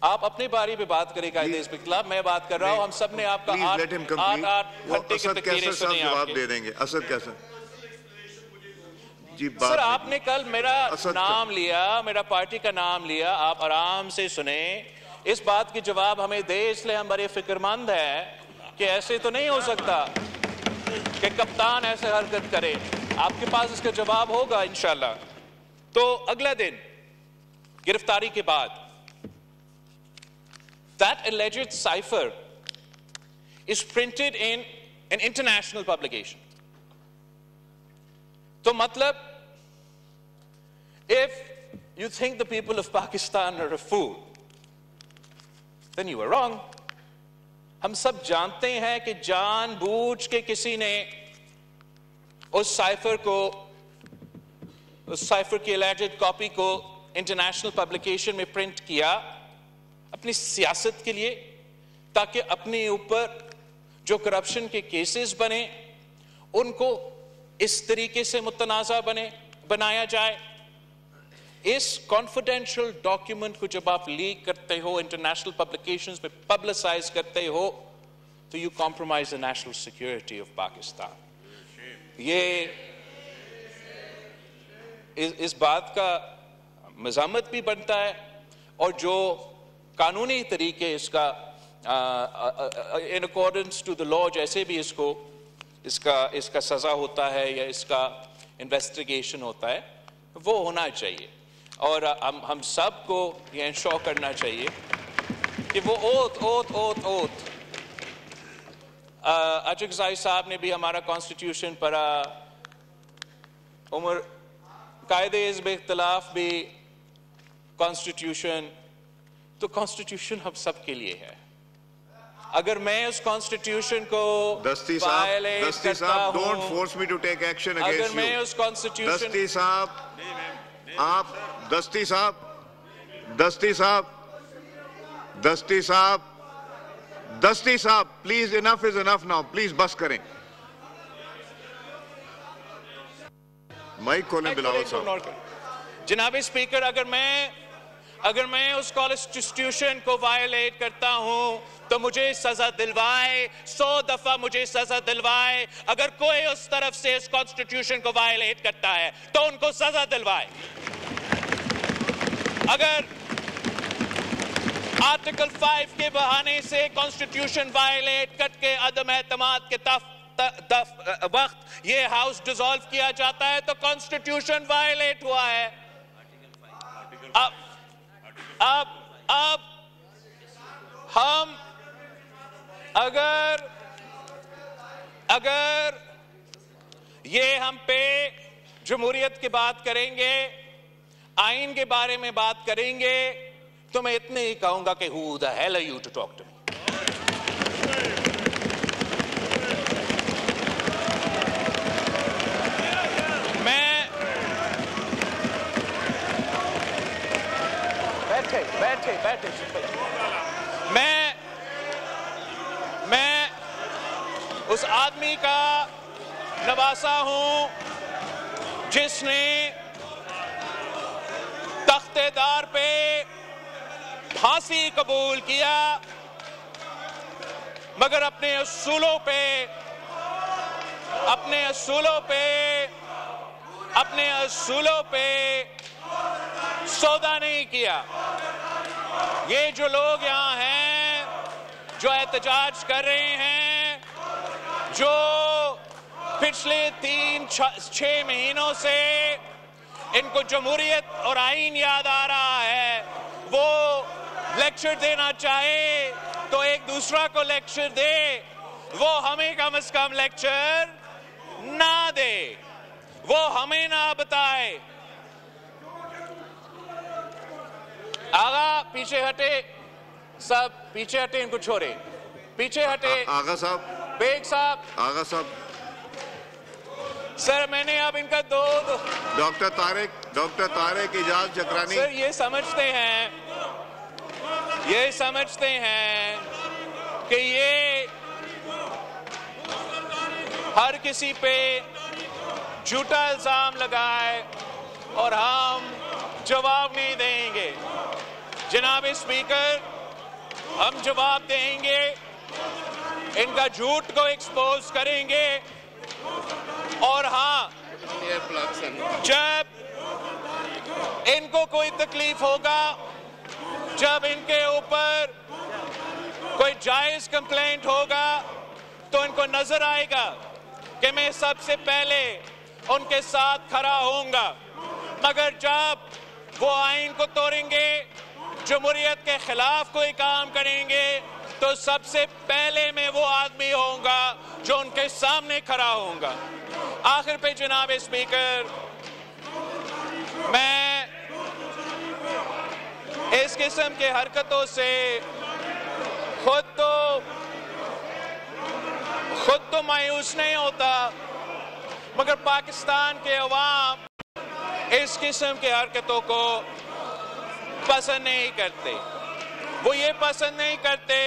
آپ اپنی باری پہ بات کریں قائد حزب اختلاف، میں بات کر رہا ہوں. ہم سب نے آپ کا 8 گھنٹے کی تقریریں سنی جواب دے دیں گے. اسد کیسا جی سر، آپ نے کل میرا نام لیا، میرا پارٹی کا نام لیا، آپ آرام سے سنیں. اس بات کی جواب ہمیں دے، اس لیے ہم بڑے فکر مند ہیں کہ ایسے تو نہیں ہو سکتا کہ کپتان ایسے حرکت کرے. آپ کے پاس اس کا جواب ہوگا انشاءاللہ. تو اگلا دن گرفتاری کے بعد that alleged cipher is printed in an international publication. تو مطلب if you think the people of Pakistan are a fool, then you are wrong. ہم سب جانتے ہیں کہ جان بوجھ کے کسی نے اس سائفر کو، اس سائفر کی alleged کاپی کو انٹرنیشنل پبلیکیشن میں پرنٹ کیا اپنی سیاست کے لیے، تاکہ اپنے اوپر جو کرپشن کے کیسز بنے ان کو اس طریقے سے متنازع بنایا جائے. اس کانفیڈینشیل ڈاکیومنٹ کو جب آپ لیک کرتے ہو، انٹرنیشنل پبلیکیشنز میں پبلسائز کرتے ہو، تو you compromise the national security of Pakistan. یہ اس بات کا مذمت بھی بنتا ہے، اور جو قانونی طریقے اس کا in accordance to the law جیسے بھی اس کا سزا ہوتا ہے یا اس کا انویسٹیگیشن ہوتا ہے، وہ ہونا چاہیے. اور ہم سب کو یہ انشور کرنا چاہیے کہ وہ اوتھ اچک زائی صاحب نے بھی ہمارا کانسٹیٹیوشن پڑھا، عمر قائد حزب اختلاف بھی کانسٹیٹیوشن. تو کانسٹیٹیوشن ہم سب کے لیے ہے. اگر میں اس کانسٹیٹیوشن کو وائلیٹ کرتا ہوں، don't force me to take action against you. اگر میں اس کانسٹیٹیوشن دستی صاحب please enough is enough now. Please بس کریں. مائک کھولیں بلاول صاحب. جناب اسپیکر، اگر میں اس کانسٹیٹیوشن کو وائلیٹ کرتا ہوں تو مجھے سزا دلوائے، 100 دفعہ مجھے سزا دلوائے. اگر کوئی اس طرف سے اس کانسٹیٹیوشن کو وائلیٹ کرتا ہے تو ان کو سزا دلوائے. اگر آرٹیکل 5 کے بہانے سے کانسٹیٹیوشن وائلیٹ کر کے عدم اعتماد کے وقت یہ ہاؤس ڈیزالو کیا جاتا ہے تو کانسٹیٹیوشن وائلیٹ ہوا ہے. اب ہم اگر یہ ہم پہ جمہوریت کی بات کریں گے، آئین کے بارے میں بات کریں گے، تو میں اتنے ہی کہوں گا کہ who the hell are you to talk to me. بیٹھے میں اس آدمی کا نواسا ہوں جس نے تختے دار پہ پھانسی قبول کیا، مگر اپنے اصولوں پہ سودا نہیں کیا. یہ جو لوگ یہاں ہیں جو احتجاج کر رہے ہیں، جو پچھلے 3-6 مہینوں سے ان کو جمہوریت اور آئین یاد آ رہا ہے، وہ لیکچر دینا چاہے تو ایک دوسرا کو لیکچر دے، وہ ہمیں کم از کم لیکچر نہ دے، وہ ہمیں نہ بتائے. آغا پیچھے ہٹے، سب پیچھے ہٹے، ان کو چھوڑے، پیچھے ہٹے. آغا صاحب، بیگ صاحب، آغا صاحب. سر میں نے اب ان کا ڈاکٹر طارق اجاز چکرانی. سر یہ سمجھتے ہیں کہ یہ ہر کسی پہ جھوٹا الزام لگائے اور ہم جواب نہیں دیں گے. جناب اسپیکر ہم جواب دیں گے ان کا جھوٹ کو ایکسپوز کریں گے اور ہاں جب ان کو کوئی تکلیف ہوگا جب ان کے اوپر کوئی جائز کمپلینٹ ہوگا تو ان کو نظر آئے گا کہ میں سب سے پہلے ان کے ساتھ کھڑا ہوں گا مگر جب وہ آئین کو توڑیں گے جمہوریت کے خلاف کوئی کام کریں گے تو سب سے پہلے میں وہ آدمی ہوں گا جو ان کے سامنے کھڑا ہوں گا آخر پہ جناب اسپیکر میں اس قسم کے حرکتوں سے خود تو مایوس نہیں ہوتا مگر پاکستان کے عوام اس قسم کے حرکتوں کو پسند نہیں کرتے وہ یہ پسند نہیں کرتے